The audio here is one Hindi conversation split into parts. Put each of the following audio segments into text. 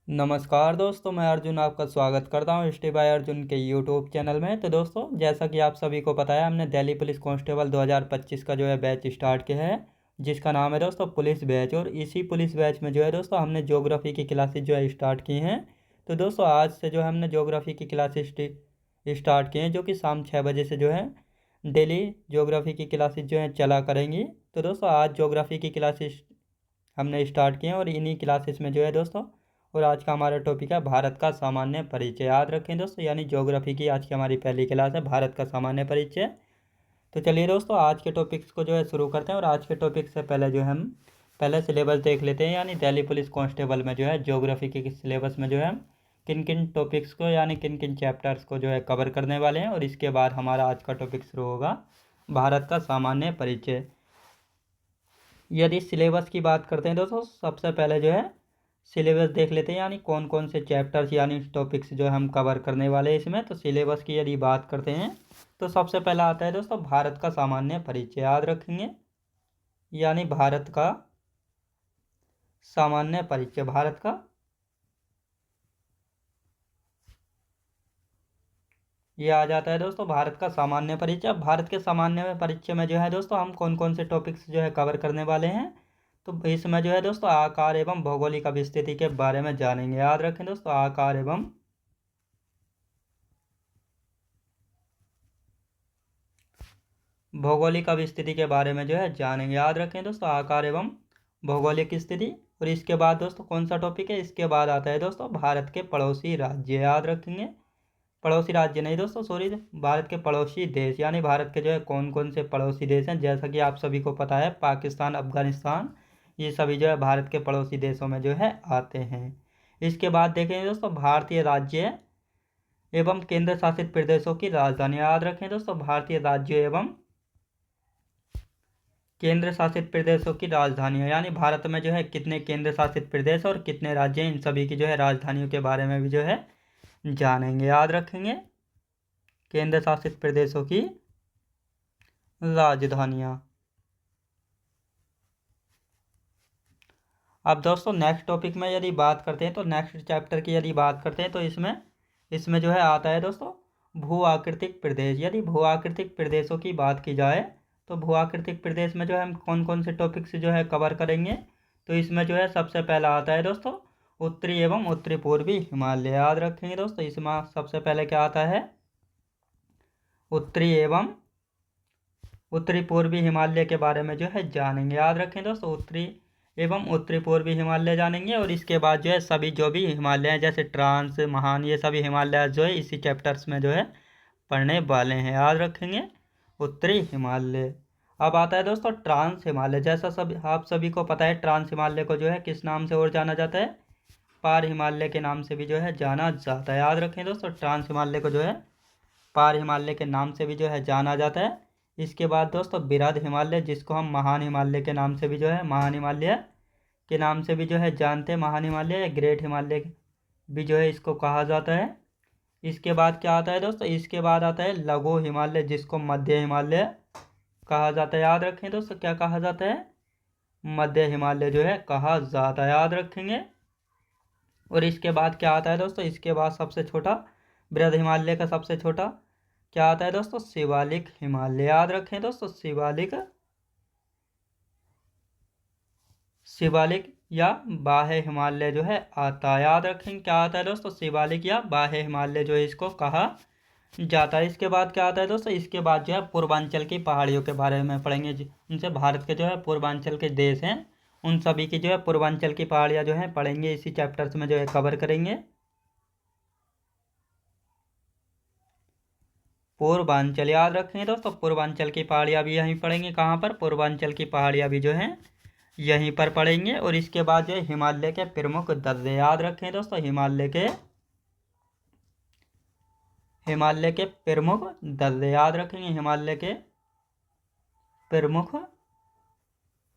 नमस्कार दोस्तों, मैं अर्जुन आपका स्वागत करता हूं स्टे बाय अर्जुन के यूट्यूब चैनल में। तो दोस्तों, जैसा कि आप सभी को पता है, हमने दिल्ली पुलिस कांस्टेबल 2025 का जो है बैच स्टार्ट किया है, जिसका नाम है दोस्तों पुलिस बैच। और इसी पुलिस बैच में जो है दोस्तों हमने ज्योग्राफी की क्लासेज जो है स्टार्ट की हैं। तो दोस्तों, आज से जो है हमने ज्योग्राफी की क्लासेज स्टार्ट की हैं, जो कि शाम 6 बजे से जो है डेली ज्योग्राफी की क्लासेज जो है चला करेंगी। तो दोस्तों, आज ज्योग्राफी की क्लासेज हमने स्टार्ट किए हैं और इन्हीं क्लासेस में जो है दोस्तों, और आज का हमारा टॉपिक है भारत का सामान्य परिचय। याद रखें दोस्तों, यानी ज्योग्राफी की आज की हमारी पहली क्लास है भारत का सामान्य परिचय। तो चलिए दोस्तों, आज के टॉपिक्स को जो है शुरू करते हैं। और आज के टॉपिक से पहले जो है हम पहले सिलेबस देख लेते हैं, यानी दिल्ली पुलिस कांस्टेबल में जो है ज्योग्राफी के सिलेबस में जो है हम किन किन टॉपिक्स को यानी किन किन चैप्टर्स को जो है कवर करने वाले हैं। और इसके बाद हमारा आज का टॉपिक शुरू होगा भारत का सामान्य परिचय। यदि सिलेबस की बात करते हैं दोस्तों, सबसे पहले जो है सिलेबस देख लेते हैं, यानी कौन कौन से चैप्टर्स यानी टॉपिक्स जो हम कवर करने वाले हैं इसमें। तो सिलेबस की यदि बात करते हैं तो सबसे पहला आता है दोस्तों भारत का सामान्य परिचय। याद रखेंगे, यानी भारत का सामान्य परिचय। भारत का ये आ जाता है दोस्तों भारत का सामान्य परिचय। अब भारत के सामान्य परिचय में जो है दोस्तों हम कौन कौन से टॉपिक्स जो है कवर करने वाले हैं। तो इसमें जो है दोस्तों आकार एवं भौगोलिक अवस्थिति के बारे में जानेंगे। याद रखें दोस्तों, आकार एवं भौगोलिक अवस्थिति के बारे में जो है जानेंगे। याद रखें दोस्तों, आकार एवं भौगोलिक स्थिति। और इसके बाद दोस्तों कौन सा टॉपिक है, इसके बाद आता है दोस्तों भारत के पड़ोसी राज्य। याद रखेंगे, पड़ोसी राज्य नहीं दोस्तों, सॉरी, भारत के पड़ोसी देश, यानी भारत के जो है कौन कौन से पड़ोसी देश हैं। जैसा कि आप सभी को पता है, पाकिस्तान, अफगानिस्तान, ये सभी जो है भारत के पड़ोसी देशों में जो है आते हैं। इसके बाद देखेंगे दोस्तों भारतीय राज्य एवं केंद्र शासित प्रदेशों की राजधानी। याद रखें दोस्तों, भारतीय राज्य एवं केंद्र शासित प्रदेशों की राजधानियाँ, यानी भारत में जो है कितने केंद्र शासित प्रदेश और कितने राज्य हैं, इन सभी की जो है राजधानियों के बारे में भी जो है जानेंगे। याद रखेंगे, केंद्र शासित प्रदेशों की राजधानियाँ। अब दोस्तों नेक्स्ट टॉपिक में यदि बात करते हैं, तो नेक्स्ट चैप्टर की यदि बात करते हैं तो इसमें इसमें जो है आता है दोस्तों भू आकृतिक प्रदेश। यदि भू आकृतिक प्रदेशों की बात की जाए तो भू आकृतिक प्रदेश में जो है हम कौन कौन से टॉपिक्स जो है कवर करेंगे। तो इसमें जो है सबसे पहला आता है दोस्तों उत्तरी एवं उत्तरी पूर्वी हिमालय। याद रखेंगे दोस्तों, इसमें सबसे पहले क्या आता है, उत्तरी एवं उत्तरी पूर्वी हिमालय के बारे में जो है जानेंगे। याद रखें दोस्तों, उत्तरी एवं उत्तरी पूर्वी हिमालय जानेंगे। और इसके बाद जो है सभी जो भी हिमालय हैं, जैसे ट्रांस, महान, ये सभी हिमालय जो है इसी चैप्टर्स में जो है पढ़ने वाले हैं। याद रखेंगे, उत्तरी हिमालय। अब आता है दोस्तों ट्रांस हिमालय। जैसा सब आप सभी को पता है, ट्रांस हिमालय को जो है किस नाम से और जाना जाता है, पार हिमालय के नाम से भी जो है जाना जाता है। याद रखें दोस्तों, ट्रांस हिमालय को जो है पार हिमालय के नाम से भी जो है जाना जाता है। इसके बाद दोस्तों बिरध हिमालय, जिसको हम महान हिमालय के नाम से भी जो है महान हिमालय के नाम से भी जो है जानते हैं, महान हिमालय या ग्रेट हिमालय भी जो है इसको कहा जाता है। इसके बाद क्या आता है दोस्तों, इसके बाद आता है लघु हिमालय, जिसको मध्य हिमालय कहा जाता है। याद रखें दोस्तों, क्या कहा जाता है, मध्य हिमालय जो है कहा जाता है। याद रखेंगे। और इसके बाद क्या आता है दोस्तों, इसके बाद सबसे छोटा बृहद हिमालय का सबसे छोटा क्या आता है दोस्तों, शिवालिक हिमालय। याद रखें दोस्तों, शिवालिक या बाह्य हिमालय जो है आता है। याद रखें क्या आता है दोस्तों, शिवालिक या बाह्य हिमालय जो है इसको कहा जाता है। इसके बाद क्या आता है दोस्तों, इसके बाद जो है पूर्वांचल की पहाड़ियों के बारे में पढ़ेंगे। उनसे भारत के जो है पूर्वांचल के देश हैं, उन सभी की जो है पूर्वांचल की पहाड़ियाँ जो है पढ़ेंगे, इसी चैप्टर्स में जो है कवर करेंगे। पूर्वांचल, याद रखेंगे दोस्तों, पूर्वांचल की पहाड़ियाँ भी यहीं पढ़ेंगे। कहाँ पर, पूर्वांचल की पहाड़ियाँ भी जो हैं यहीं पर पढ़ेंगे। और इसके बाद जो है हिमालय के प्रमुख दर्रे। याद रखें दोस्तों, हिमालय के प्रमुख दर्रे। याद रखेंगे, हिमालय के प्रमुख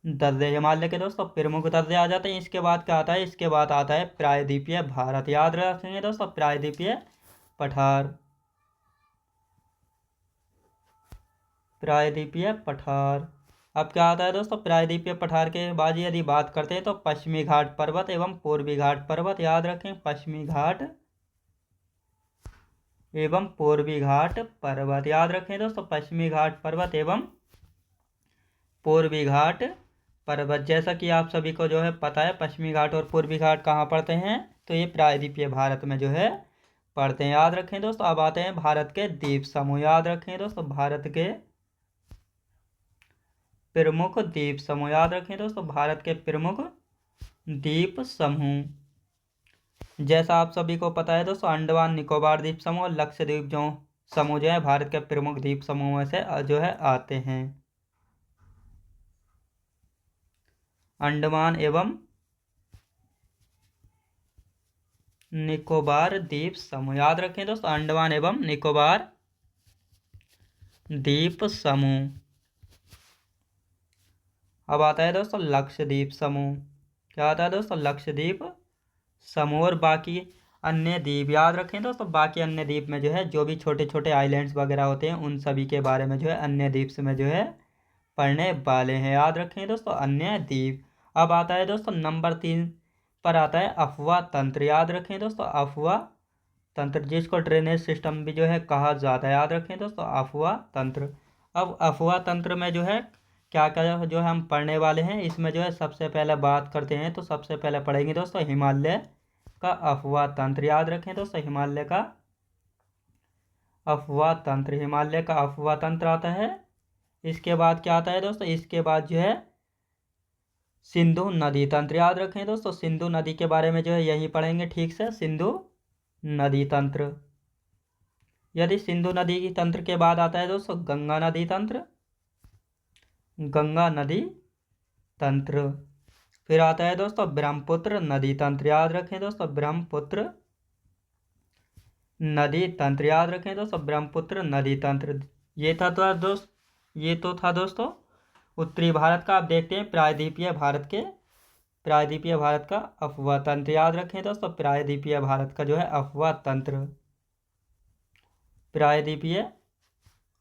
दर्रे, हिमालय के दोस्तों प्रमुख दर्रे आ जाते हैं। इसके बाद क्या आता है, इसके बाद आता है प्रायद्वीपीय भारत। याद रखेंगे दोस्तों, प्रायद्वीपीय पठार, प्रायद्वीपीय पठार। अब क्या आता है दोस्तों, प्रायद्वीपीय पठार के बाद यदि बात करते हैं तो पश्चिमी घाट पर्वत एवं पूर्वी घाट पर्वत, याद रखें, पश्चिमी घाट एवं पूर्वी घाट पर्वत, याद रखें दोस्तों, पश्चिमी घाट पर्वत एवं पूर्वी घाट पर्वत। जैसा कि आप सभी को जो है पता है, पश्चिमी घाट और पूर्वी घाट कहाँ पड़ते हैं, तो ये प्रायद्वीपीय भारत में जो है पड़ते हैं, याद रखें दोस्तों। अब आते हैं भारत के द्वीप समूह, याद रखें दोस्तों, भारत के प्रमुख द्वीप समूह, याद रखें दोस्तों, भारत के प्रमुख द्वीप समूह। जैसा आप सभी को पता है दोस्तों, अंडमान निकोबार द्वीप समूह और लक्षद्वीप जो समूह जो है भारत के प्रमुख द्वीप समूह में से जो है आते हैं। अंडमान एवं निकोबार द्वीप समूह, याद रखें दोस्तों, अंडमान एवं निकोबार द्वीप समूह। अब आता है दोस्तों लक्षद्वीप समूह, क्या आता है दोस्तों, लक्षद्वीप समूह। और बाकी अन्य द्वीप, याद रखें दोस्तों, बाकी अन्य द्वीप में जो है जो भी छोटे छोटे आइलैंड्स वगैरह होते हैं उन सभी के बारे में जो है अन्य द्वीप में जो है पढ़ने वाले हैं, याद रखें दोस्तों, अन्य द्वीप। अब आता है दोस्तों नंबर 3 पर आता है अफवाह तंत्र, याद रखें दोस्तों, अफवाह तंत्र, जिसको ड्रेनेज सिस्टम भी जो है कहा जाता है, याद रखें दोस्तों, अफवाह तंत्र। अब अफवाह तंत्र में जो है क्या क्या जो है हम पढ़ने वाले हैं, इसमें जो है सबसे पहले बात करते हैं तो सबसे पहले पढ़ेंगे दोस्तों हिमालय का अफवाह तंत्र, याद रखें दोस्तों, हिमालय का अफवाह तंत्र, हिमालय का अफवाह तंत्र आता है। इसके बाद क्या आता है दोस्तों, इसके बाद जो है सिंधु नदी तंत्र, याद रखें दोस्तों, सिंधु नदी के बारे में जो है यही पढ़ेंगे ठीक से, सिंधु नदी तंत्र। यदि सिंधु नदी की तंत्र के बाद आता है दोस्तों गंगा नदी तंत्र, गंगा नदी तंत्र। फिर आता है दोस्तों ब्रह्मपुत्र नदी तंत्र, याद रखें दोस्तों, ब्रह्मपुत्र नदी तंत्र, याद रखें दोस्तों, ब्रह्मपुत्र नदी तंत्र। ये तो था दोस्तों उत्तरी भारत का। आप देखते हैं प्रायद्वीपीय भारत का अफवाह तंत्र, याद रखें दोस्तों, प्रायद्वीपीय भारत का जो है अफवाह तंत्र, प्रायद्वीपीय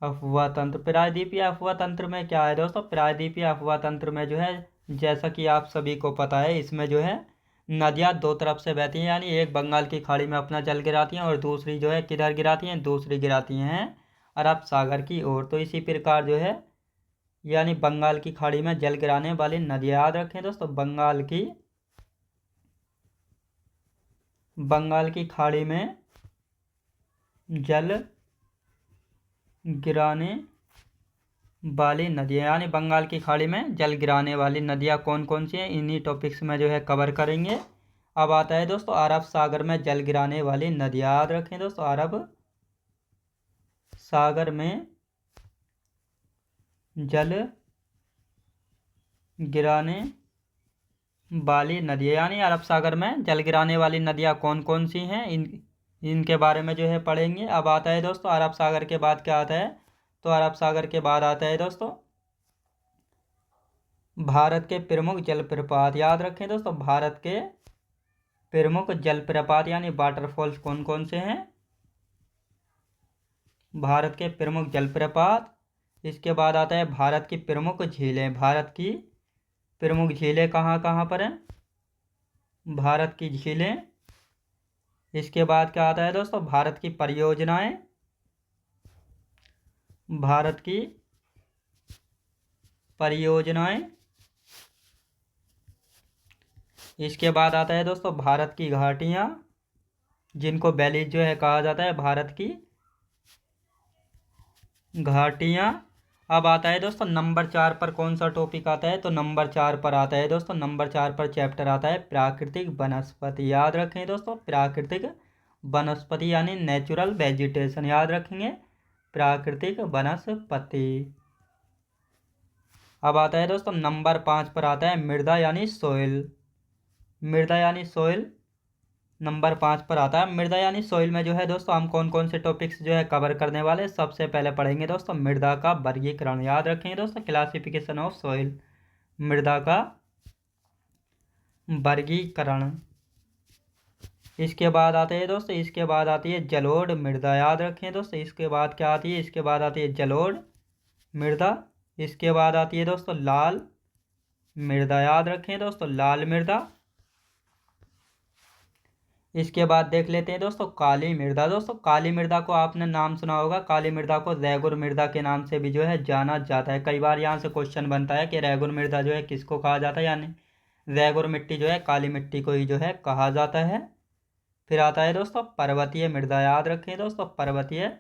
अफवाह तंत्र। प्रायद्वीपीय अफवाह तंत्र में क्या है दोस्तों, प्रायद्वीपीय अफवाह तंत्र में जो है जैसा कि आप सभी को पता है, इसमें जो है नदियाँ दो तरफ से बहती हैं, यानी एक बंगाल की खाड़ी में अपना जल गिराती हैं और दूसरी जो है किधर गिराती हैं, दूसरी गिराती हैं अरब सागर की ओर। तो इसी प्रकार जो है यानी बंगाल की खाड़ी में जल गिराने वाली नदियाँ, याद रखें दोस्तों, बंगाल की खाड़ी में जल गिराने वाली नदियाँ, यानी बंगाल की खाड़ी में जल गिराने वाली नदियाँ कौन कौन सी हैं, इन्हीं टॉपिक्स में जो है कवर करेंगे। अब आता है दोस्तों अरब सागर में जल गिराने वाली नदियाँ, याद रखें दोस्तों, अरब सागर में जल गिराने वाली नदियाँ, यानी अरब सागर में जल गिराने वाली नदियाँ कौन कौन सी हैं, इनके बारे में जो है पढ़ेंगे। अब आता है दोस्तों अरब सागर के बाद क्या आता है, तो अरब सागर के बाद आता है दोस्तों भारत के प्रमुख जलप्रपात, याद रखें दोस्तों, भारत के प्रमुख जलप्रपात यानी वाटरफॉल्स कौन कौन से हैं, भारत के प्रमुख जलप्रपात। इसके बाद आता है भारत की प्रमुख झीलें, भारत की प्रमुख झीलें कहाँ कहाँ पर हैं, भारत की झीलें। इसके बाद क्या आता है दोस्तों, भारत की परियोजनाएं, भारत की परियोजनाएं। इसके बाद आता है दोस्तों भारत की घाटियां, जिनको वैलीज जो है कहा जाता है, भारत की घाटियां। अब आता है दोस्तों नंबर 4 पर कौन सा टॉपिक आता है, तो नंबर 4 पर आता है दोस्तों, नंबर 4 पर चैप्टर आता है प्राकृतिक वनस्पति, याद रखें दोस्तों, प्राकृतिक वनस्पति यानी नेचुरल वेजिटेशन, याद रखेंगे, प्राकृतिक वनस्पति। अब आता है दोस्तों नंबर 5 पर आता है मृदा यानी सोइल, मृदा यानी सोइल नंबर 5 पर आता है। मृदा यानी सोइल में जो है दोस्तों हम कौन कौन से टॉपिक्स जो है कवर करने वाले, सबसे पहले पढ़ेंगे दोस्तों मृदा का वर्गीकरण, याद रखेंगे दोस्तों, क्लासिफिकेशन ऑफ सोइल, मृदा का वर्गीकरण। इसके बाद आते हैं दोस्तों, इसके बाद आती है जलोढ़ मृदा, याद रखें दोस्तों, इसके बाद क्या आती है, इसके बाद आती है जलोढ़ मृदा। इसके बाद आती है दोस्तों लाल मृदा, याद रखें दोस्तों लाल मृदा। इसके बाद देख लेते हैं दोस्तों काली मृदा। दोस्तों काली मृदा को आपने नाम सुना होगा, काली मृदा को रैगुर मृदा के नाम से भी जो है जाना जाता है। कई बार यहाँ से क्वेश्चन बनता है कि रैगुर मृदा जो है किसको कहा जाता है, यानी रैगुर मिट्टी जो है काली मिट्टी को ही जो है कहा जाता है। फिर आता है दोस्तों पर्वतीय मृदा, याद रखें दोस्तों पर्वतीय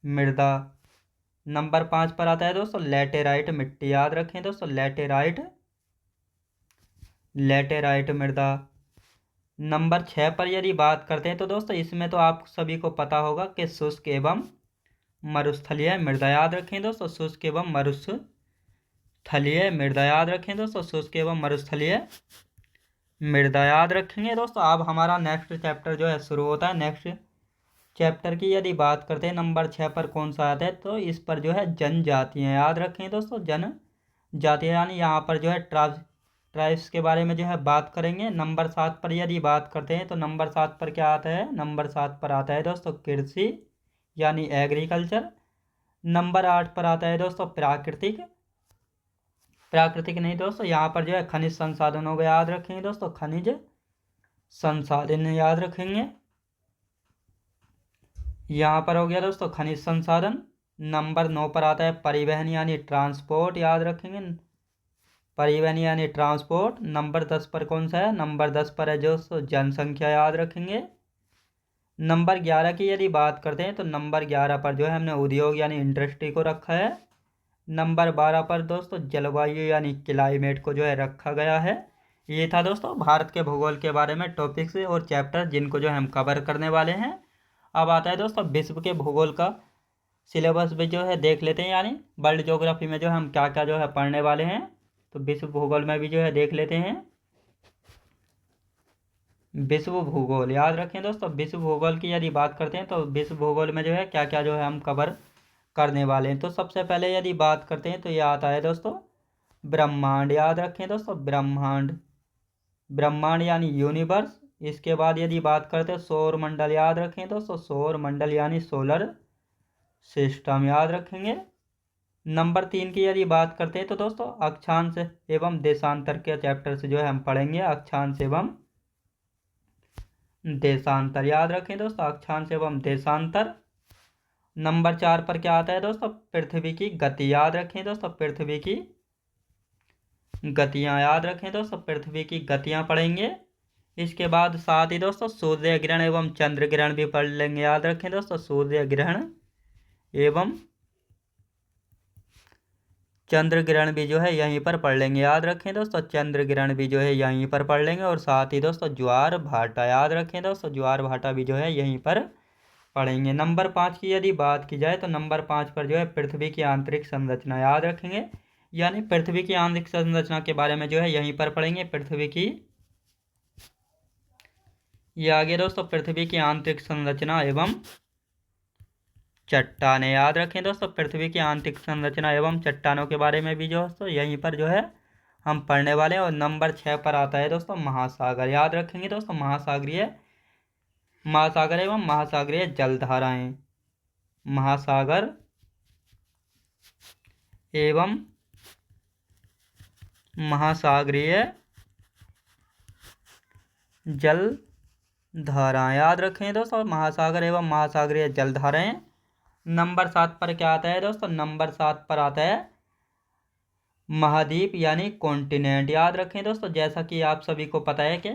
मृदा। नंबर 5 पर आता है दोस्तों लैटेराइट मिट्टी, याद रखें दोस्तों लैटेराइट मृदा। नंबर 6 पर यदि बात करते हैं तो दोस्तों इसमें तो आप सभी को पता होगा कि शुष्क एवं मरुस्थलीय मृदा, याद रखें दोस्तों शुष्क एवं मरुस्थलीय मृदा, याद रखें दोस्तों शुष्क एवं मरुस्थलीय मृदा, याद रखेंगे दोस्तों। अब हमारा नेक्स्ट चैप्टर जो है शुरू होता है। नेक्स्ट चैप्टर की यदि बात करते हैं नंबर 6 पर कौन सा आता है, तो इस पर जो है जनजातियाँ, याद रखें दोस्तों जनजातियाँ, यानी यहाँ पर जो है ट्राइब्स के बारे में जो है बात करेंगे। नंबर 7 पर यदि बात करते हैं तो नंबर 7 पर क्या आता है, नंबर 7 पर आता है दोस्तों कृषि यानी एग्रीकल्चर। नंबर 8 पर आता है दोस्तों प्राकृतिक नहीं दोस्तों, यहाँ पर जो है खनिज संसाधनों को याद रखेंगे दोस्तों, खनिज संसाधन याद रखेंगे। यहाँ पर हो गया दोस्तों खनिज संसाधन। नंबर 9 पर आता है परिवहन यानी ट्रांसपोर्ट, याद रखेंगे परिवहन यानी ट्रांसपोर्ट। नंबर 10 पर कौन सा है, नंबर 10 पर है जो जनसंख्या, याद रखेंगे। नंबर 11 की यदि बात करते हैं तो नंबर 11 पर जो है हमने उद्योग यानी इंडस्ट्री को रखा है। नंबर 12 पर दोस्तों जलवायु यानी क्लाइमेट को जो है रखा गया है। ये था दोस्तों भारत के भूगोल के बारे में टॉपिक्स और चैप्टर जिनको जो है हम कवर करने वाले हैं। अब आता है दोस्तों विश्व के भूगोल का सिलेबस भी जो है देख लेते हैं, यानी वर्ल्ड ज्योग्राफी में जो हम क्या क्या जो है पढ़ने वाले हैं। तो विश्व भूगोल में भी जो है देख लेते हैं विश्व भूगोल, याद रखें दोस्तों विश्व भूगोल की यदि बात करते हैं तो विश्व भूगोल में जो है क्या क्या जो है हम कवर करने वाले हैं। तो सबसे पहले यदि बात करते हैं तो ये आता है दोस्तों ब्रह्मांड, याद रखें दोस्तों ब्रह्मांड यानी यूनिवर्स। इसके बाद यदि बात करते हैं सौर मंडल, याद रखें दोस्तों सौर मंडल यानी सोलर सिस्टम, याद रखेंगे। नंबर 3 की यदि बात करते हैं तो दोस्तों अक्षांश एवं देशांतर के चैप्टर से जो है हम पढ़ेंगे अक्षांश एवं देशांतर, याद रखें दोस्तों अक्षांश एवं देशांतर। नंबर 4 पर क्या आता है दोस्तों पृथ्वी की गति, याद रखें दोस्तों पृथ्वी की गतियाँ, याद रखें दोस्तों पृथ्वी की गतियाँ पढ़ेंगे। इसके बाद साथ ही दोस्तों सूर्य ग्रहण एवं चंद्र ग्रहण भी पढ़ लेंगे, याद रखें दोस्तों सूर्य ग्रहण एवं चंद्र ग्रहण भी जो है यहीं पर पढ़ लेंगे, याद रखें दोस्तों चंद्र ग्रहण भी जो है यहीं पर पढ़ लेंगे। और साथ ही दोस्तों ज्वार भाटा, याद रखें दोस्तों ज्वार भाटा भी जो है यहीं पर पढ़ेंगे। नंबर 5 की यदि बात की जाए तो नंबर 5 पर जो है पृथ्वी की आंतरिक संरचना, याद रखेंगे, यानी पृथ्वी की आंतरिक संरचना के बारे में जो है यहीं पर पढ़ेंगे पृथ्वी की। ये आगे दोस्तों पृथ्वी की आंतरिक संरचना एवं चट्टानें, याद रखें दोस्तों पृथ्वी की आंतरिक संरचना एवं चट्टानों के बारे में भी जो दोस्तों यहीं पर जो है हम पढ़ने वाले हैं। और नंबर 6 पर आता है दोस्तों महासागर, याद रखेंगे दोस्तों महासागर एवं महासागरीय जलधाराएं, महासागर एवं महासागरीय जलधाराएं, याद रखें दोस्तों महासागर एवं महासागरीय जलधाराएं। नंबर 7 पर क्या आता है दोस्तों, नंबर 7 पर आता है महाद्वीप यानी कॉन्टिनेंट, याद रखें दोस्तों जैसा कि आप सभी को पता है कि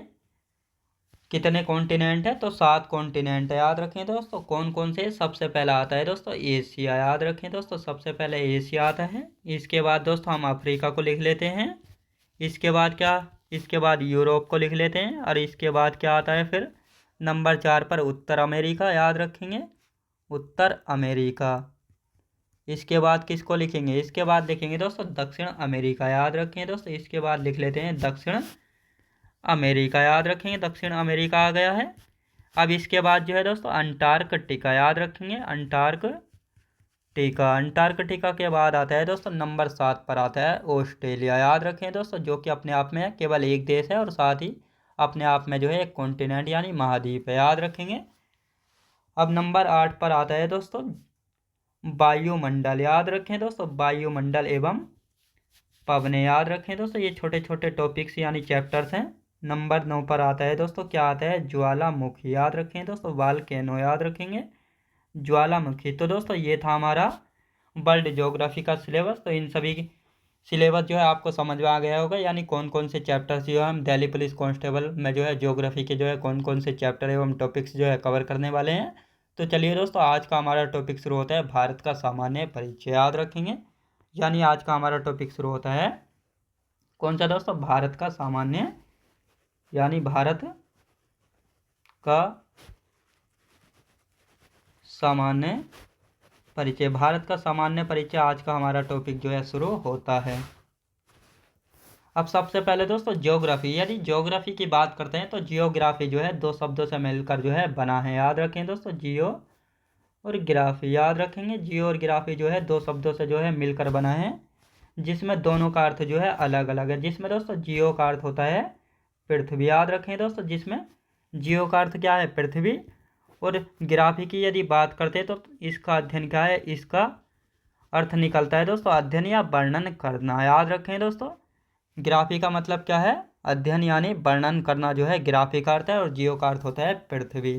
कितने कॉन्टिनेंट है, तो 7 कॉन्टिनेंट है, याद रखें दोस्तों कौन कौन से। सबसे पहला आता है दोस्तों एशिया, याद रखें दोस्तों सबसे पहले एशिया आता है। इसके बाद दोस्तों हम अफ्रीका को लिख लेते हैं। इसके बाद यूरोप को लिख लेते हैं। और इसके बाद क्या आता है फिर नंबर 4 पर उत्तर अमेरिका, याद रखेंगे उत्तर अमेरिका। इसके बाद किसको लिखेंगे, इसके बाद लिखेंगे दोस्तों दक्षिण अमेरिका, याद रखेंगे दोस्तों। इसके बाद लिख लेते हैं दक्षिण अमेरिका, याद रखेंगे दक्षिण अमेरिका आ गया है। अब इसके बाद जो है दोस्तों अंटार्कटिका, याद रखेंगे अंटार्कटिका के बाद आता है दोस्तों नंबर 7 पर आता है ऑस्ट्रेलिया, याद रखें दोस्तों जो कि अपने आप में केवल एक देश है और साथ ही अपने आप में जो है एक कॉन्टिनेंट यानी महाद्वीप है, याद रखेंगे। अब नंबर 8 पर आता है दोस्तों वायुमंडल, याद रखें दोस्तों, वायुमंडल एवं पवने, याद रखें दोस्तों। ये छोटे छोटे टॉपिक्स यानी चैप्टर्स हैं। नंबर 9 पर आता है दोस्तों, क्या आता है, ज्वालामुखी, याद रखें दोस्तों, वाल्केनो, याद रखेंगे, ज्वालामुखी। तो दोस्तों ये था हमारा वर्ल्ड ज्योग्राफी का सिलेबस। तो इन सभी सिलेबस जो है आपको समझ में आ गया होगा, यानी कौन कौन से चैप्टर्स जो है हम दिल्ली पुलिस कांस्टेबल में जो है ज्योग्राफी के जो है कौन कौन से चैप्टर एवं टॉपिक्स जो है कवर करने वाले हैं। तो चलिए दोस्तों, आज का हमारा टॉपिक शुरू होता है भारत का सामान्य परिचय, याद रखेंगे। यानी आज का हमारा टॉपिक शुरू होता है कौन सा दोस्तों, भारत का सामान्य, यानी भारत का सामान्य परिचय। भारत का सामान्य परिचय आज का हमारा टॉपिक जो है शुरू होता है। अब सबसे पहले दोस्तों ज्योग्राफी, यदि ज्योग्राफी की बात करते हैं तो जियोग्राफी जो है दो शब्दों से मिलकर जो है बना है, याद रखें दोस्तों, जियो और ग्राफी, याद रखेंगे। जियो और ग्राफी जो है दो शब्दों से जो है मिलकर बना है, जिसमें दोनों का अर्थ जो है अलग अलग है। जिसमें दोस्तों जियो का अर्थ होता है पृथ्वी, याद रखें दोस्तों, जिसमें जियो का अर्थ क्या है, पृथ्वी। और ग्राफी की यदि बात करते हैं तो इसका अध्ययन क्या है, इसका अर्थ निकलता है दोस्तों अध्ययन या वर्णन करना, याद रखें दोस्तों। ग्राफी का मतलब क्या है, अध्ययन यानी वर्णन करना जो है ग्राफी का अर्थ है, और जियो का अर्थ होता है पृथ्वी।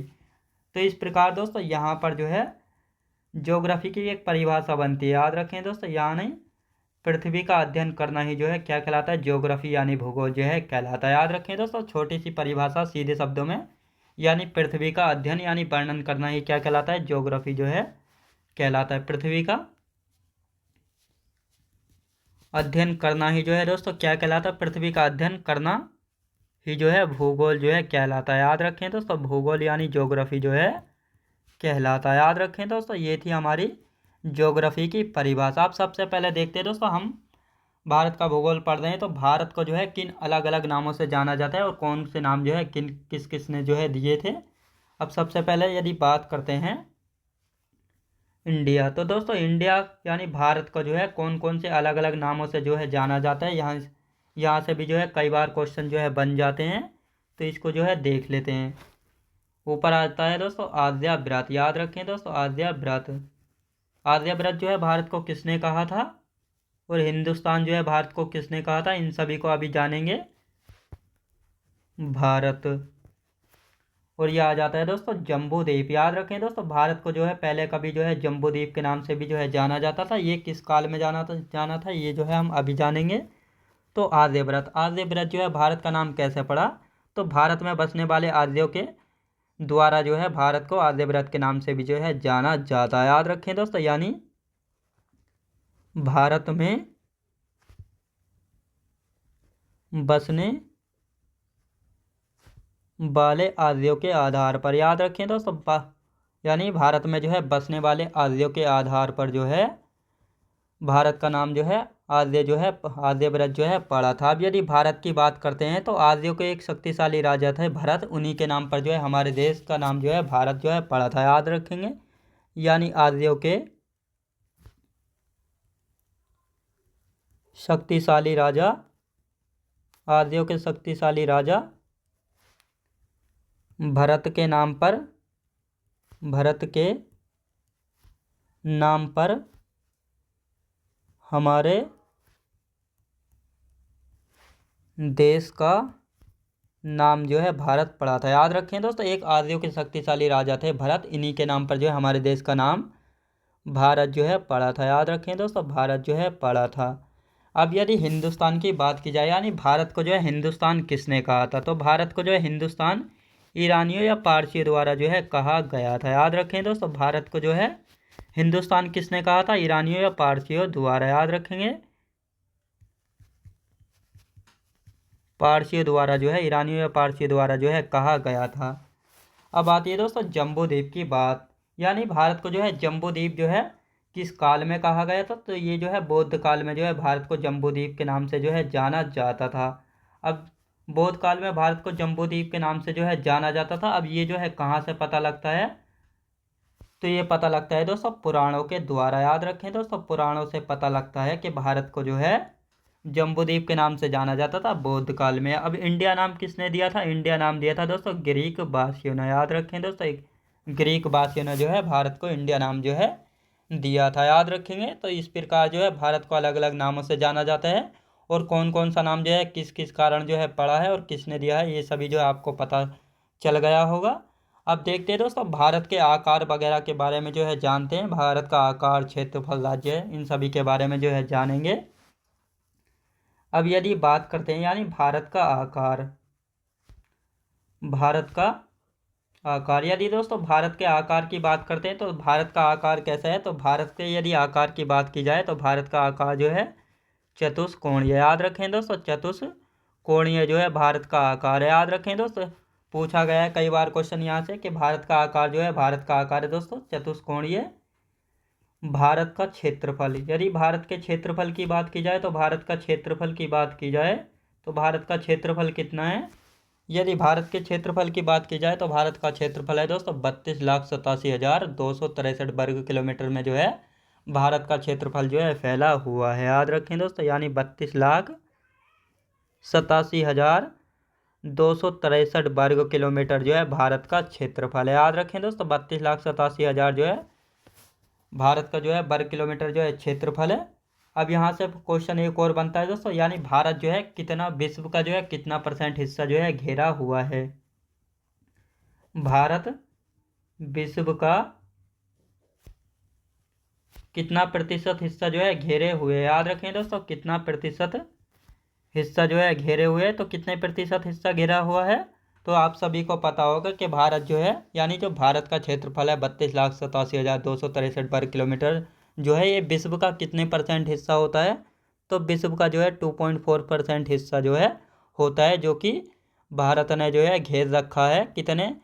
तो इस प्रकार दोस्तों यहाँ पर जो है ज्योग्राफी की एक परिभाषा बनती है, याद रखें दोस्तों, यानी पृथ्वी का अध्ययन करना ही जो है क्या कहलाता है, ज्योग्राफी यानी भूगोल जो है कहलाता है, याद रखें दोस्तों। छोटी सी परिभाषा सीधे शब्दों में, यानी पृथ्वी का अध्ययन यानी वर्णन करना ही क्या कहलाता है, ज्योग्राफी जो है कहलाता है। पृथ्वी का अध्ययन करना ही जो है दोस्तों क्या कहलाता है, पृथ्वी का अध्ययन करना ही जो है भूगोल जो है कहलाता है, याद रखें दोस्तों। भूगोल यानी ज्योग्राफी जो है कहलाता है, याद रखें दोस्तों। ये थी हमारी ज्योग्राफी की परिभाषा। आप सबसे पहले देखते हैं दोस्तों, हम भारत का भूगोल पढ़ रहे हैं तो भारत को जो है किन अलग अलग नामों से जाना जाता है और कौन से नाम जो है किस किस ने जो है दिए थे। अब सबसे पहले यदि बात करते हैं इंडिया, तो दोस्तों इंडिया यानी भारत को जो है कौन कौन से अलग अलग नामों से जो है जाना जाता है, यहाँ से भी जो है कई बार क्वेश्चन जो है बन जाते हैं, तो इसको जो है देख लेते हैं। ऊपर आता है दोस्तों आर्यव्रत, याद रखें दोस्तों, आर्यव्रत। आर्यव्रत जो है भारत को किसने कहा था, और हिंदुस्तान जो है भारत को किसने कहा था, इन सभी को अभी जानेंगे। भारत, और ये आ जाता है दोस्तों जम्बू द्वीप, याद रखें दोस्तों। भारत को जो है पहले कभी जो है जम्बू द्वीप के नाम से भी जो है जाना जाता था। ये किस काल में जाना था ये जो है हम अभी जानेंगे। तो आर्यव्रत, आर्यव्रत जो है भारत का नाम कैसे पड़ा, तो भारत में बसने वाले आर्यों के द्वारा जो है भारत को आर्यव्रत के नाम से भी जो है जाना जाता है, याद रखें दोस्तों। यानी भारत में बसने वाले आर्यों के आधार पर, याद रखें दोस्तों, यानी भारत में जो है बसने वाले आर्यों के आधार पर जो है भारत का नाम जो है आर्य जो है आर्यव्रत जो है पड़ा था। अब यदि भारत की बात करते हैं तो आर्यों के एक शक्तिशाली राजा थे भरत, उन्हीं के नाम पर जो है हमारे देश का नाम जो है भारत जो है पड़ा था, याद रखेंगे। यानी आर्यों के शक्तिशाली राजा, आर्यों के शक्तिशाली राजा भरत के नाम पर, भरत के नाम पर हमारे देश का नाम जो है भारत पड़ा था, याद रखें दोस्तों। एक आर्यों के शक्तिशाली राजा थे भरत, इन्हीं के नाम पर जो है हमारे देश का नाम भारत जो है पड़ा था, याद रखें दोस्तों, भारत जो है पड़ा था। अब यदि हिंदुस्तान की बात की जाए, यानी भारत को जो है हिंदुस्तान किसने कहा था, तो भारत को जो है हिंदुस्तान ईरानियों या पारसियों द्वारा जो है कहा गया था, याद रखें दोस्तों। भारत को जो है हिंदुस्तान किसने कहा था, ईरानियों या पारसियों द्वारा, याद रखेंगे, पारसियों द्वारा जो है, ईरानियों या पारसियों द्वारा जो है कहा गया था। अब आती है दोस्तों जम्बू द्वीप की बात, यानी भारत को जो है जम्बू द्वीप जो है किस काल में कहा गया था, तो ये जो है बौद्ध काल में जो है भारत को जम्बू द्वीप के नाम से जो है जाना जाता था। अब बौद्ध काल में भारत को जम्बू द्वीप के नाम से जो है जाना जाता था। अब ये जो है कहाँ से पता लगता है, तो ये पता लगता है दोस्तों पुराणों के द्वारा, याद रखें दोस्तों, पुराणों से पता लगता है कि भारत को जो है जम्बूद्वीप के नाम से जाना जाता था बौद्ध काल में। अब इंडिया नाम किसने दिया था, इंडिया नाम दिया था दोस्तों ग्रीक वासियों ने, याद रखें दोस्तों, ग्रीक वासियों ने जो है भारत को इंडिया नाम जो है दिया था, याद रखेंगे। तो इस प्रकार जो है भारत को अलग अलग नामों से जाना जाता है, और कौन कौन सा नाम जो है किस किस कारण जो है पड़ा है और किसने दिया है, ये सभी जो है आपको पता चल गया होगा। अब देखते हैं दोस्तों भारत के आकार वगैरह के बारे में जो है जानते हैं। भारत का आकार, क्षेत्रफल, राज्य, इन सभी के बारे में जो है जानेंगे। अब यदि बात करते हैं यानी भारत का आकार, भारत का आकार, यदि दोस्तों भारत के आकार की बात करते हैं तो भारत का आकार कैसा है, तो भारत के यदि आकार की बात की जाए तो भारत का आकार जो है चतुष्कोणीय, याद रखें दोस्तों, चतुष्कोणीय जो है भारत का आकार है। याद रखें दोस्तों, पूछा गया है कई बार क्वेश्चन यहाँ से कि भारत का आकार जो है, भारत का आकार है दोस्तों चतुष्कोणीय। भारत का क्षेत्रफल, यदि भारत के क्षेत्रफल की बात की जाए तो भारत का क्षेत्रफल की बात की जाए तो भारत का क्षेत्रफल कितना है, यदि भारत के क्षेत्रफल की बात की जाए तो भारत का क्षेत्रफल है दोस्तों 32,87,263 वर्ग किलोमीटर में जो है भारत का क्षेत्रफल जो है फैला हुआ है। याद रखें दोस्तों, यानी 32,87,263 वर्ग किलोमीटर जो है भारत का क्षेत्रफल है। याद रखें दोस्तों, 32,87,000 जो है भारत का जो है वर्ग किलोमीटर जो है क्षेत्रफल है। अब यहाँ से क्वेश्चन एक और बनता है दोस्तों, यानी भारत जो है कितना, विश्व का जो है कितना % हिस्सा जो है घेरा हुआ है। भारत विश्व का कितना प्रतिशत हिस्सा जो है घेरे हुए, याद रखें दोस्तों, कितना प्रतिशत हिस्सा जो है घेरे हुए, तो कितने प्रतिशत हिस्सा घेरा हुआ है, तो आप सभी को पता होगा कि भारत जो है, यानी जो भारत का क्षेत्रफल है 32,87,263 वर्ग किलोमीटर जो है, ये विश्व का कितने % हिस्सा होता है, तो विश्व का जो है 2.4% हिस्सा जो है होता है, जो कि भारत ने जो है घेर रखा है। कितने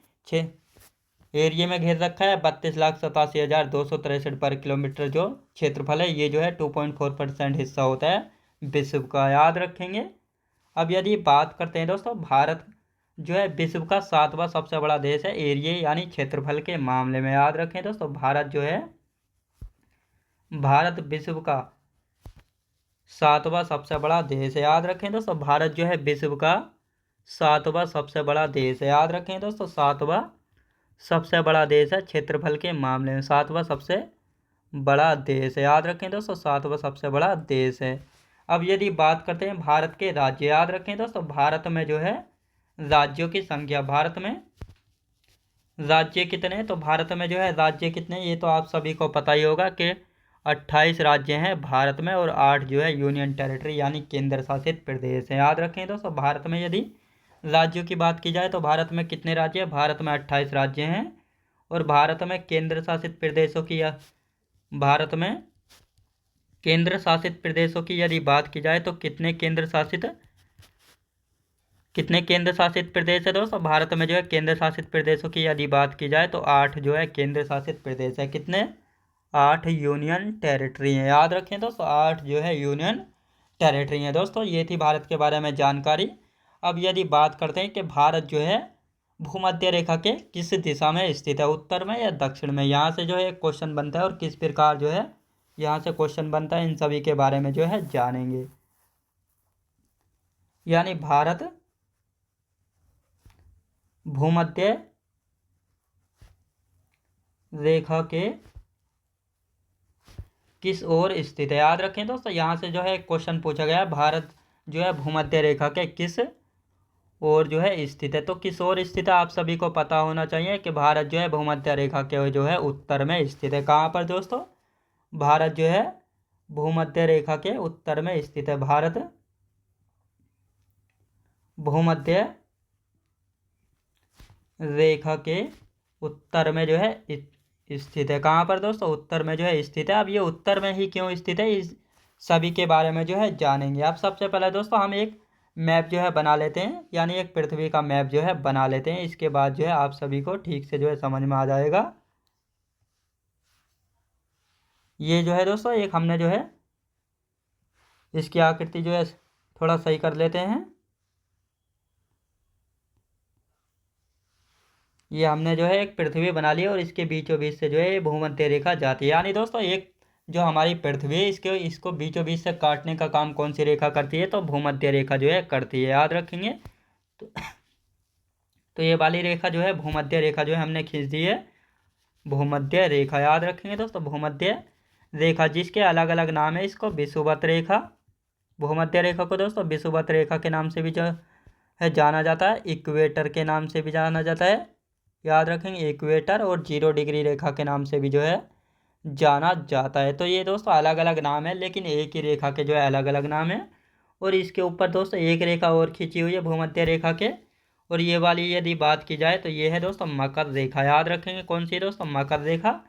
एरिया में घेर रखा है, 32,87,263 वर्ग किलोमीटर जो क्षेत्रफल है, ये जो है 2.4% हिस्सा होता है विश्व का, याद रखेंगे। अब यदि बात करते हैं दोस्तों, भारत जो है विश्व का 7वां सबसे बड़ा देश है एरिया यानी क्षेत्रफल के मामले में। याद रखें दोस्तों, भारत जो है, भारत विश्व का 7वां सबसे बड़ा देश है। याद रखें दोस्तों, भारत जो है विश्व का 7वां सबसे बड़ा देश है। याद रखें दोस्तों, 7वां सबसे बड़ा देश है क्षेत्रफल के मामले में, 7वां सबसे बड़ा देश है। याद रखें दोस्तों, 7वां सबसे बड़ा देश है। अब यदि बात करते हैं भारत के राज्य, याद रखें दोस्तों, भारत में जो है राज्यों की संख्या, भारत में राज्य कितने हैं, तो भारत में जो है राज्य कितने, ये तो आप सभी को पता ही होगा कि 28 राज्य हैं भारत में, और 8 जो है यूनियन टेरिटरी यानी केंद्र शासित प्रदेश हैं। याद रखें दोस्तों, भारत में यदि राज्यों की बात की जाए तो भारत में कितने राज्य हैं, भारत में 28 राज्य हैं, और भारत में केंद्र शासित प्रदेशों की, भारत में केंद्र शासित प्रदेशों की यदि बात की जाए तो कितने केंद्र शासित प्रदेश है दोस्तों, भारत में जो है केंद्र शासित प्रदेशों की यदि बात की जाए तो 8 जो है केंद्र शासित प्रदेश है। कितने, 8 यूनियन टेरिटरी हैं। याद रखें दोस्तों, 8 जो है यूनियन टेरिटरी हैं। दोस्तों ये थी भारत के बारे में जानकारी। अब यदि बात करते हैं कि भारत जो है भूमध्य रेखा के किस दिशा में स्थित है, उत्तर में या दक्षिण में, यहाँ से जो है एक क्वेश्चन बनता है, और किस प्रकार जो है यहाँ से क्वेश्चन बनता है, इन सभी के बारे में जो है जानेंगे। यानी भारत भूमध्य रेखा के किस ओर स्थित है। याद रखें दोस्तों, यहाँ से जो है क्वेश्चन पूछा गया, भारत जो है भूमध्य रेखा के किस ओर जो है स्थित है, तो किस ओर स्थित है आप सभी को पता होना चाहिए कि भारत जो है भूमध्य रेखा के जो है उत्तर में स्थित है। कहाँ पर दोस्तों, भारत जो है भूमध्य रेखा के उत्तर में स्थित है। भारत भूमध्य रेखा के उत्तर में जो है स्थित है। कहाँ पर दोस्तों, उत्तर में जो है स्थित है। अब ये उत्तर में ही क्यों स्थित है, इस सभी के बारे में जो है जानेंगे। अब सबसे पहले दोस्तों हम एक मैप जो है बना लेते हैं, यानी एक पृथ्वी का मैप जो है बना लेते हैं, इसके बाद जो है आप सभी को ठीक से जो है समझ में आ जाएगा। ये जो है दोस्तों एक हमने जो है इसकी आकृति जो है थोड़ा सही कर लेते हैं। ये हमने जो है एक पृथ्वी बना ली, और इसके बीचों बीच से जो है ये भूमध्य रेखा जाती है। यानी दोस्तों एक जो हमारी पृथ्वी है, इसको बीचों बीच से काटने का काम कौन सी रेखा करती है, तो भूमध्य रेखा जो है करती है। याद रखेंगे तो ये वाली रेखा जो है भूमध्य रेखा जो है हमने खींच दी है, भूमध्य रेखा। याद रखेंगे दोस्तों, भूमध्य रेखा जिसके अलग अलग नाम है, इसको विषुवत रेखा, भूमध्य रेखा को दोस्तों विषुवत रेखा के नाम से भी जो है जाना जाता है, इक्वेटर के नाम से भी जाना जाता है, याद रखेंगे, इक्वेटर, और 0 डिग्री रेखा के नाम से भी जो है जाना जाता है। तो ये दोस्तों अलग अलग नाम है, लेकिन एक ही रेखा के जो है अलग अलग नाम है। और इसके ऊपर दोस्तों एक रेखा और खींची हुई है भूमध्य रेखा के, और ये वाली यदि बात की जाए तो ये है दोस्तों मकर रेखा, याद रखेंगे कौन सी है दोस्तों, मकर रेखा।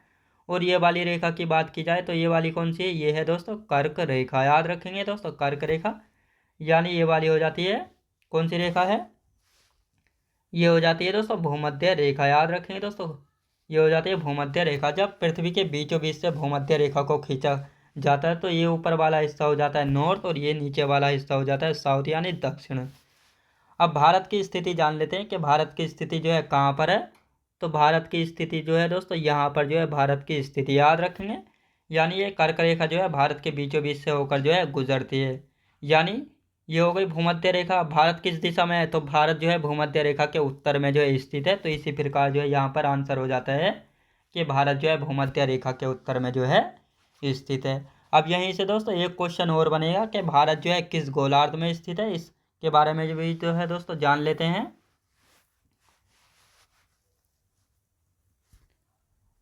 और ये वाली रेखा की बात की जाए तो ये वाली कौन सी है, ये है दोस्तों कर्क रेखा, याद रखेंगे दोस्तों कर्क रेखा। यानी ये वाली हो जाती है, कौन सी रेखा है, ये हो जाती है दोस्तों भूमध्य रेखा, याद रखेंगे दोस्तों, ये हो जाती है भूमध्य रेखा। जब पृथ्वी के बीचों बीच से भूमध्य रेखा को खींचा जाता है तो ये ऊपर वाला हिस्सा हो जाता है नॉर्थ, और ये नीचे वाला हिस्सा हो जाता है साउथ यानी दक्षिण। अब भारत की स्थिति जान लेते हैं कि भारत की स्थिति जो है कहाँ पर है। तो भारत की स्थिति जो है दोस्तों यहाँ पर जो है भारत की स्थिति, याद रखेंगे। यानी ये कर्क रेखा जो है भारत के बीचों बीच से होकर जो है गुजरती है। यानी ये हो गई भूमध्य रेखा। भारत किस दिशा में है, तो भारत जो है भूमध्य रेखा के उत्तर में जो है स्थित है। तो इसी प्रकार जो है यहाँ पर आंसर हो जाता है कि भारत जो है भूमध्य रेखा के उत्तर में जो है स्थित है। अब यहीं से दोस्तों एक क्वेश्चन और बनेगा कि भारत जो है किस गोलार्ध में स्थित है, इसके बारे में भी जो है दोस्तों जान लेते हैं।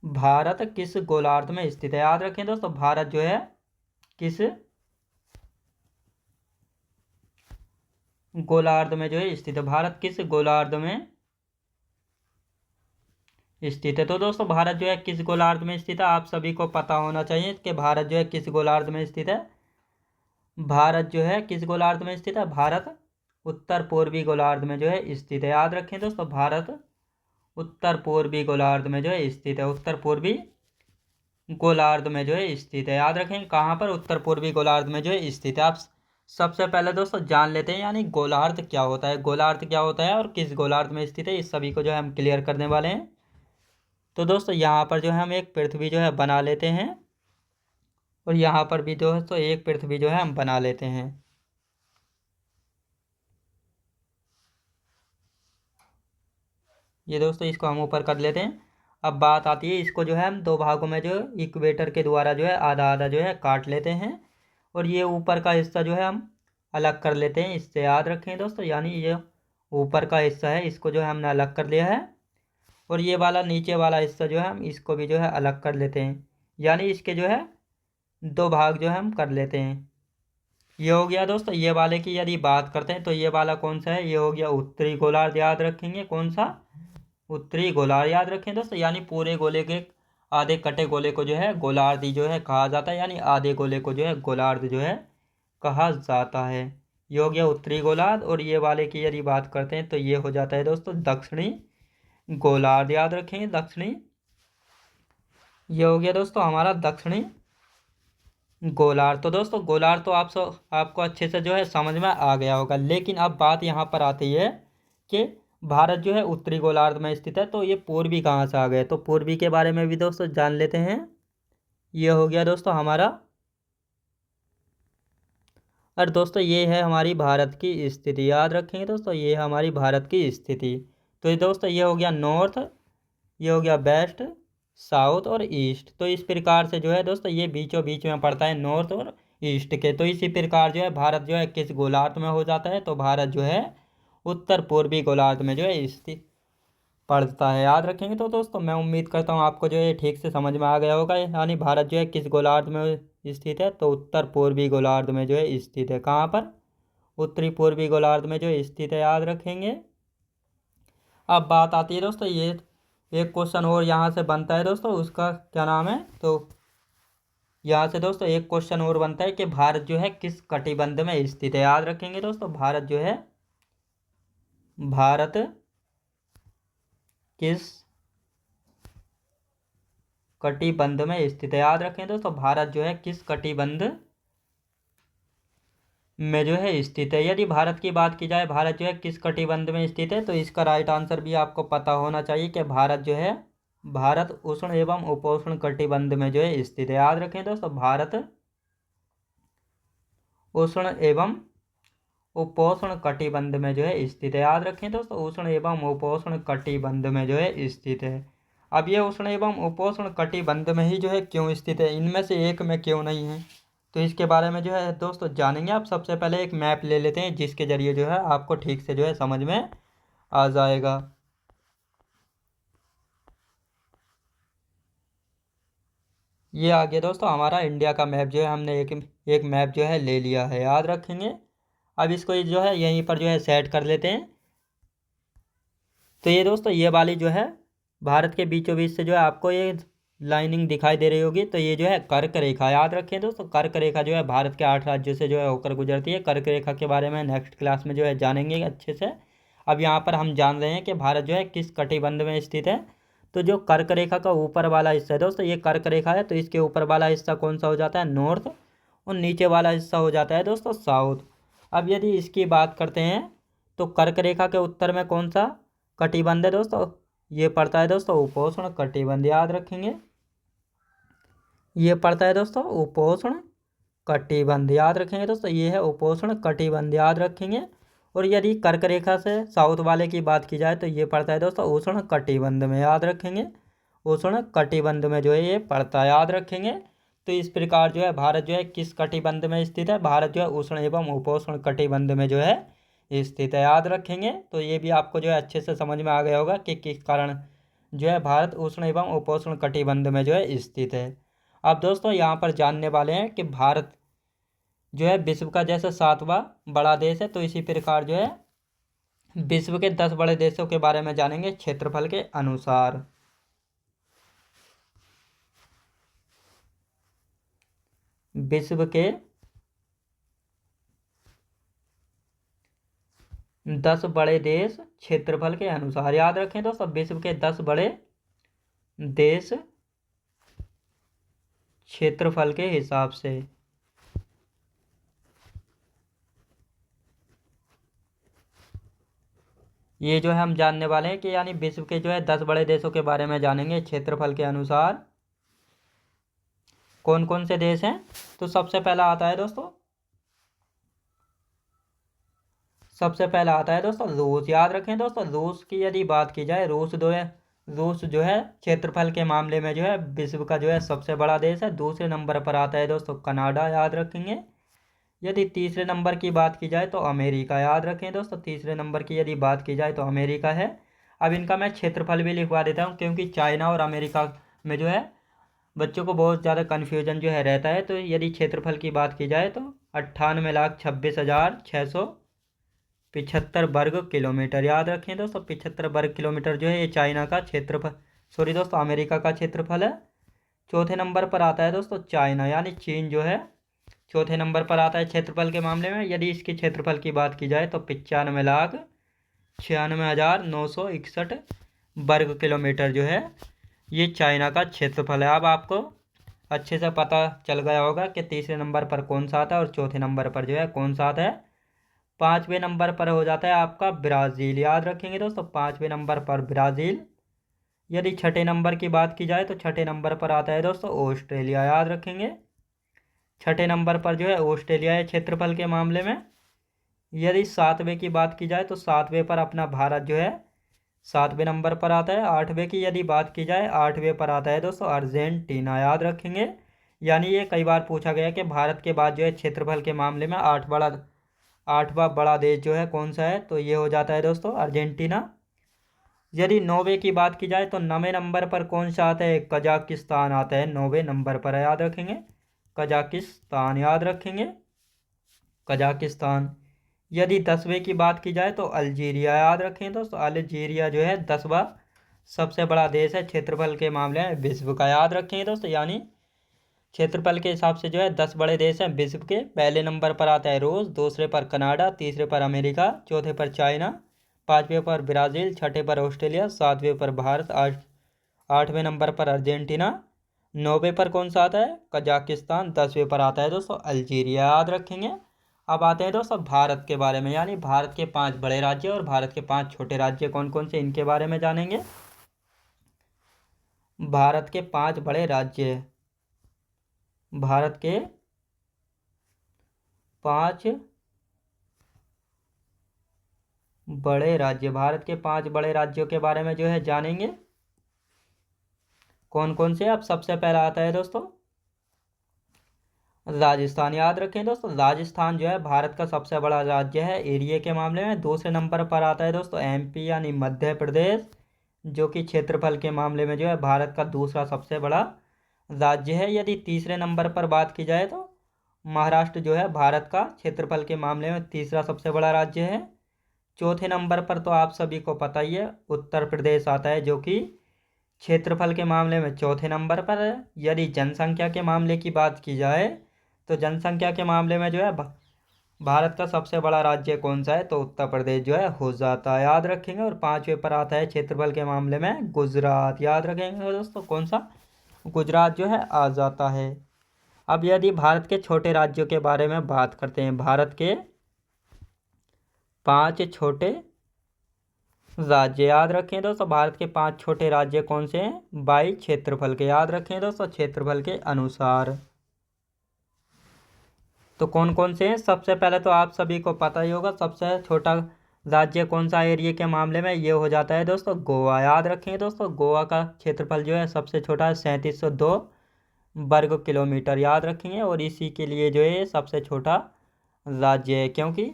भारत किस गोलार्ध में स्थित है, याद रखें दोस्तों, भारत जो है किस गोलार्ध में जो है स्थित है, भारत किस गोलार्ध में स्थित है। तो दोस्तों भारत जो है किस गोलार्ध में स्थित है, आप सभी को पता होना चाहिए कि भारत जो है किस गोलार्ध में स्थित है। भारत जो है किस गोलार्ध में स्थित है, भारत उत्तर पूर्वी गोलार्ध में जो है स्थित है, याद रखें दोस्तों, भारत उत्तर पूर्वी गोलार्ध में जो है स्थित है, उत्तर पूर्वी गोलार्ध में जो है स्थित है, याद रखें कहाँ पर, उत्तर पूर्वी गोलार्ध में जो है स्थित है। आप सबसे पहले दोस्तों जान लेते हैं यानी गोलार्ध क्या होता है, गोलार्ध क्या होता है और किस गोलार्ध में स्थित है, इस सभी को जो है हम क्लियर करने वाले हैं। तो दोस्तों यहाँ पर जो है हम एक पृथ्वी जो है बना लेते हैं, और यहाँ पर भी जो है तो एक पृथ्वी जो है हम बना लेते हैं। ये दोस्तों इसको हम ऊपर कर लेते हैं। अब बात आती है, इसको जो है हम दो भागों में जो इक्वेटर के द्वारा जो है आधा आधा जो है काट लेते हैं, और ये ऊपर का हिस्सा जो है हम अलग कर लेते हैं, इससे याद रखें दोस्तों। यानी ये ऊपर का हिस्सा है, इसको जो है हमने अलग कर लिया है, और ये वाला नीचे वाला हिस्सा जो है हम इसको भी जो है अलग कर लेते हैं। यानी इसके जो है दो भाग जो है हम कर लेते हैं। ये हो गया दोस्तों। ये वाले की यदि बात करते हैं तो ये वाला कौन सा है, ये हो गया उत्तरी गोलार्ध, याद रखेंगे कौन सा, उत्तरी गोलार्ध, याद रखें दोस्तों। यानी पूरे गोले के आधे कटे गोले को जो है गोलार्ध ही जो है कहा जाता है, यानी आधे गोले को जो है गोलार्ध जो है कहा जाता है। ये हो गया उत्तरी गोलार्ध। और ये वाले की यदि बात करते हैं तो ये हो जाता है दोस्तों दक्षिणी गोलार्ध, याद रखेंगे दक्षिणी। ये हो गया दोस्तों हमारा दक्षिणी गोलार्ध। तो दोस्तों गोलार्ध तो आपको अच्छे से जो है समझ में आ गया होगा, लेकिन अब बात यहाँ पर आती है कि भारत जो है उत्तरी गोलार्ध में स्थित है, तो ये पूर्वी कहाँ से आ गए, तो पूर्वी के बारे में भी दोस्तों जान लेते हैं। ये हो गया दोस्तों हमारा, और दोस्तों ये है हमारी भारत की स्थिति, याद रखेंगे दोस्तों, ये है हमारी भारत की स्थिति। तो ये दोस्तों ये हो गया नॉर्थ, ये हो गया वेस्ट, साउथ और ईस्ट। तो इस प्रकार से जो है दोस्तों ये बीचों बीच में पड़ता है नॉर्थ और ईस्ट के। तो इसी प्रकार जो है भारत जो है किस गोलार्ध में हो जाता है, तो भारत जो है उत्तर पूर्वी गोलार्ध में जो है स्थित पड़ता है, याद रखेंगे। तो दोस्तों मैं उम्मीद करता हूँ आपको जो है ठीक से समझ में आ गया होगा। यानी भारत जो है किस गोलार्ध में स्थित है, तो उत्तर पूर्वी गोलार्ध में जो है स्थित है। कहाँ पर, उत्तरी पूर्वी गोलार्ध में जो स्थित है, याद रखेंगे। अब बात आती है दोस्तों, ये एक क्वेश्चन और यहाँ से बनता है दोस्तों, उसका क्या नाम है, तो यहाँ से दोस्तों एक क्वेश्चन और बनता है कि भारत जो है किस कटिबंध में स्थित है, याद रखेंगे दोस्तों। भारत जो है, भारत किस कटिबंध में स्थित है, याद रखें दोस्तों। भारत जो है किस कटिबंध में जो है स्थित है। यदि भारत की बात की जाए, भारत जो है किस कटिबंध में स्थित है, तो इसका राइट आंसर भी आपको पता होना चाहिए कि भारत जो है, भारत उष्ण एवं उपोष्ण कटिबंध में जो है स्थित है, याद रखें दोस्तों। भारत उष्ण एवं उपोष्ण कटिबंध में जो है स्थित है, याद रखें दोस्तों, उष्ण एवं उपोष्ण कटिबंध में जो है स्थित है। अब ये उष्ण एवं उपोष्ण कटिबंध में ही जो है क्यों स्थित है, इनमें से एक में क्यों नहीं है, तो इसके बारे में जो है दोस्तों जानेंगे। आप सबसे पहले एक मैप ले लेते हैं जिसके जरिए जो है आपको ठीक से जो है समझ में आ जाएगा। ये आ गया दोस्तों हमारा इंडिया का मैप, जो है हमने एक मैप जो है ले लिया है, याद रखेंगे। अब इसको जो है यहीं पर जो है सेट कर लेते हैं। तो ये दोस्तों ये वाली जो है भारत के बीचों बीच से जो है आपको ये लाइनिंग दिखाई दे रही होगी, तो ये जो है कर्क रेखा, याद रखें दोस्तों। कर्क रेखा जो है भारत के 8 राज्यों से जो है होकर गुजरती है। कर्क रेखा के बारे में नेक्स्ट क्लास में जो है जानेंगे अच्छे से। अब यहाँ पर हम जान रहे हैं कि भारत जो है किस कटिबंध में स्थित है। तो जो कर्क रेखा का ऊपर वाला हिस्सा है दोस्तों, ये कर्क रेखा है, तो इसके ऊपर वाला हिस्सा कौन सा हो जाता है, नॉर्थ, और नीचे वाला हिस्सा हो जाता है दोस्तों साउथ। अब यदि इसकी बात करते हैं तो कर्क रेखा के उत्तर में कौन सा कटिबंध है दोस्तों, ये पड़ता है दोस्तों उपोष्ण कटिबंध, याद रखेंगे। ये पड़ता है दोस्तों उपोष्ण कटिबंध, याद रखेंगे दोस्तों, ये है उपोष्ण कटिबंध, याद रखेंगे। और यदि कर्क रेखा से साउथ वाले की बात की जाए तो ये पड़ता है दोस्तों उष्ण कटिबंध में, याद रखेंगे। उष्ण कटिबंध में जो है ये पड़ता है, याद रखेंगे। तो इस प्रकार जो है भारत जो है किस कटिबंध में स्थित है, भारत जो है उष्ण एवं उपोष्ण कटिबंध में जो है स्थित है, याद रखेंगे। तो ये भी आपको जो है अच्छे से समझ में आ गया होगा कि किस कारण जो है भारत उष्ण एवं उपोष्ण कटिबंध में जो है स्थित है। अब दोस्तों यहाँ पर जानने वाले हैं कि भारत जो है विश्व का जैसे 7वां बड़ा देश है, तो इसी प्रकार जो है विश्व के 10 बड़े देशों के बारे में जानेंगे क्षेत्रफल के अनुसार। विश्व के 10 बड़े देश क्षेत्रफल के अनुसार, याद रखें दोस्तों, विश्व के 10 बड़े देश क्षेत्रफल के हिसाब से। ये जो है हम जानने वाले हैं कि यानी विश्व के जो है 10 बड़े देशों के बारे में जानेंगे क्षेत्रफल के अनुसार। कौन कौन से देश हैं, तो सबसे पहला आता है दोस्तों, सबसे पहला आता है दोस्तों रूस, याद रखें दोस्तों। रूस की यदि बात की जाए, रूस जो है क्षेत्रफल के मामले में जो है विश्व का जो है सबसे बड़ा देश है। दूसरे नंबर पर आता है दोस्तों कनाडा, याद रखेंगे। यदि तीसरे नंबर की बात की जाए तो अमेरिका, याद रखें दोस्तों, तीसरे नंबर की यदि बात की जाए तो अमेरिका है। अब इनका मैं क्षेत्रफल भी लिखवा देता हूँ, क्योंकि चाइना और अमेरिका में जो है बच्चों को बहुत ज़्यादा कन्फ्यूजन जो है रहता है। तो यदि क्षेत्रफल की बात की जाए तो 98,26,675 वर्ग किलोमीटर, याद रखें दोस्तों। 75 वर्ग किलोमीटर जो है ये चाइना का क्षेत्रफल, सॉरी दोस्तों अमेरिका का क्षेत्रफल है। चौथे नंबर पर आता है दोस्तों चाइना, यानी चीन जो है चौथे नंबर पर आता है क्षेत्रफल के मामले में। यदि इसके क्षेत्रफल की बात की जाए तो 95,96,961 वर्ग किलोमीटर जो है ये चाइना का क्षेत्रफल है। अब आपको अच्छे से पता चल गया होगा कि तीसरे नंबर पर कौन सा आता है और चौथे नंबर पर जो है कौन सा आता है। पाँचवें नंबर पर हो जाता है आपका ब्राज़ील, याद रखेंगे दोस्तों, पाँचवें नंबर पर ब्राज़ील। यदि छठे नंबर की बात की जाए तो छठे नंबर पर आता है दोस्तों ऑस्ट्रेलिया, याद रखेंगे। छठे नंबर पर जो है ऑस्ट्रेलिया है क्षेत्रफल के मामले में। यदि सातवें की बात की जाए तो सातवें पर अपना भारत जो है सातवें नंबर पर आता है। आठवें की यदि बात की जाए, आठवें पर आता है दोस्तों अर्जेंटीना, याद रखेंगे। यानी ये कई बार पूछा गया कि भारत के बाद जो है क्षेत्रफल के मामले में आठवां बड़ा देश जो है कौन सा है, तो ये हो जाता है दोस्तों अर्जेंटीना। यदि नौवें की बात की जाए तो 9वें नंबर पर कौन सा आता है, कजाकिस्तान आता है 9वें नंबर पर, याद रखेंगे। कजाकिस्तान, याद रखेंगे, कजाकिस्तान। यदि 10वें की बात की जाए तो अल्जीरिया, याद रखें दोस्तों, अल्जीरिया जो है 10वां सबसे बड़ा देश है क्षेत्रफल के मामले में विश्व का, याद रखेंगे दोस्तों। यानी क्षेत्रफल के हिसाब से जो है 10 बड़े देश हैं विश्व के। पहले नंबर पर आता है रूस, दूसरे पर कनाडा, तीसरे पर अमेरिका, चौथे पर चाइना, पाँचवें पर ब्राज़ील, छठे पर ऑस्ट्रेलिया, सातवें पर भारत, आठवें नंबर पर अर्जेंटीना, नौवें पर कौन सा आता है, कजाकिस्तान, 10वें पर आता है दोस्तों अल्जीरिया, याद रखेंगे। अब आते हैं दोस्तों भारत के बारे में, यानी भारत के 5 बड़े राज्य और भारत के 5 छोटे राज्य कौन कौन से, इनके बारे में जानेंगे। भारत के 5 बड़े राज्य, भारत के 5 बड़े राज्य, भारत के 5 बड़े राज्यों के बारे में जो है जानेंगे। कौन कौन से? अब सबसे पहला आता है दोस्तों राजस्थान। याद रखें दोस्तों, राजस्थान जो है भारत का सबसे बड़ा राज्य है एरिया के मामले में। दूसरे नंबर पर आता है दोस्तों एमपी यानी मध्य प्रदेश, जो कि क्षेत्रफल के मामले में जो है भारत का दूसरा सबसे बड़ा राज्य है। यदि तीसरे नंबर पर बात की जाए तो महाराष्ट्र जो है भारत का क्षेत्रफल के मामले में तीसरा सबसे बड़ा राज्य है। चौथे नंबर पर तो आप सभी को पता ही है उत्तर प्रदेश आता है, जो कि क्षेत्रफल के मामले में चौथे नंबर पर है। यदि जनसंख्या के मामले की बात की जाए तो जनसंख्या के मामले में जो है भारत का सबसे बड़ा राज्य कौन सा है, तो उत्तर प्रदेश जो है हो जाता है। याद रखेंगे। और पांचवे पर आता है क्षेत्रफल के मामले में गुजरात। याद रखेंगे दोस्तों, कौन सा? गुजरात जो है आ जाता है। अब यदि भारत के छोटे राज्यों के बारे में बात करते हैं, भारत के 5 छोटे राज्य। याद रखें दोस्तों, भारत के 5 छोटे राज्य कौन से हैं? बाई क्षेत्रफल के। याद रखें दोस्तों, क्षेत्रफल के अनुसार। तो कौन कौन से हैं? सबसे पहले तो आप सभी को पता ही होगा सबसे छोटा राज्य कौन सा एरिया के मामले में, ये हो जाता है दोस्तों गोवा। याद रखें दोस्तों, गोवा का क्षेत्रफल जो है सबसे छोटा है 3702 वर्ग किलोमीटर। याद रखेंगे। और इसी के लिए जो है सबसे छोटा राज्य है, क्योंकि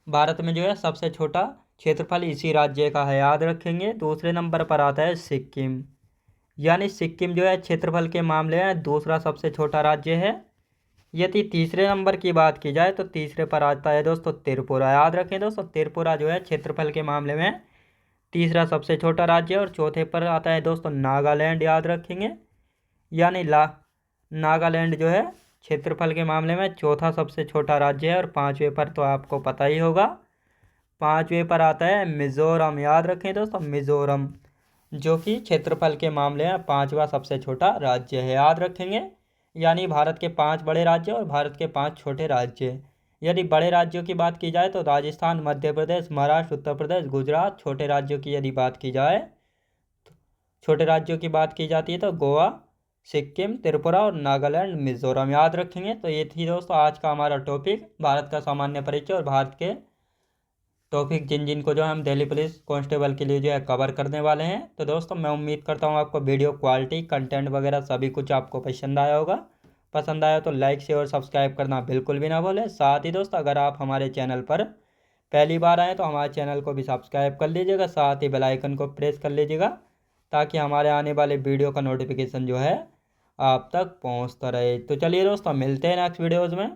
भारत में जो है सबसे छोटा क्षेत्रफल इसी राज्य का है। याद रखेंगे। दूसरे नंबर पर आता है सिक्किम, यानी सिक्किम जो है क्षेत्रफल के मामले में दूसरा सबसे छोटा राज्य है। यदि तीसरे नंबर की बात की जाए तो तीसरे पर आता है दोस्तों त्रिपुरा। याद रखें दोस्तों, त्रिपुरा जो है क्षेत्रफल के मामले में तीसरा सबसे छोटा राज्य है। और चौथे पर आता है दोस्तों नागालैंड। याद रखेंगे। यानी नागालैंड जो है क्षेत्रफल के मामले में चौथा सबसे छोटा राज्य है। और पांचवें पर तो आपको पता ही होगा, पांचवें पर आता है मिजोरम। याद रखें दोस्तों, मिजोरम जो कि क्षेत्रफल के मामले में पांचवा सबसे छोटा राज्य है। याद रखेंगे। यानी भारत के 5 बड़े राज्य और भारत के 5 छोटे राज्य। यदि बड़े राज्यों की बात की जाए तो राजस्थान, मध्य प्रदेश, महाराष्ट्र, उत्तर प्रदेश, गुजरात। छोटे राज्यों की यदि बात की जाए, छोटे राज्यों की बात की जाती है तो गोवा, सिक्किम, त्रिपुरा और नागालैंड, मिजोरम। याद रखेंगे। तो ये थी दोस्तों आज का हमारा टॉपिक, भारत का सामान्य परिचय और भारत के टॉपिक जिन जिन को जो हम दिल्ली पुलिस कांस्टेबल के लिए जो है कवर करने वाले हैं। तो दोस्तों मैं उम्मीद करता हूँ आपको वीडियो क्वालिटी, कंटेंट वगैरह सभी कुछ आपको पसंद आया होगा। पसंद आया तो लाइक शेयर और सब्सक्राइब करना बिल्कुल भी ना भूलें। साथ ही दोस्तों अगर आप हमारे चैनल पर पहली बार आएँ तो हमारे चैनल को भी सब्सक्राइब कर लीजिएगा, साथ ही बेल आइकन को प्रेस कर लीजिएगा, ताकि हमारे आने वाले वीडियो का नोटिफिकेशन जो है आप तक पहुँचता रहे। तो चलिए दोस्तों मिलते हैं नेक्स्ट वीडियोज़ में।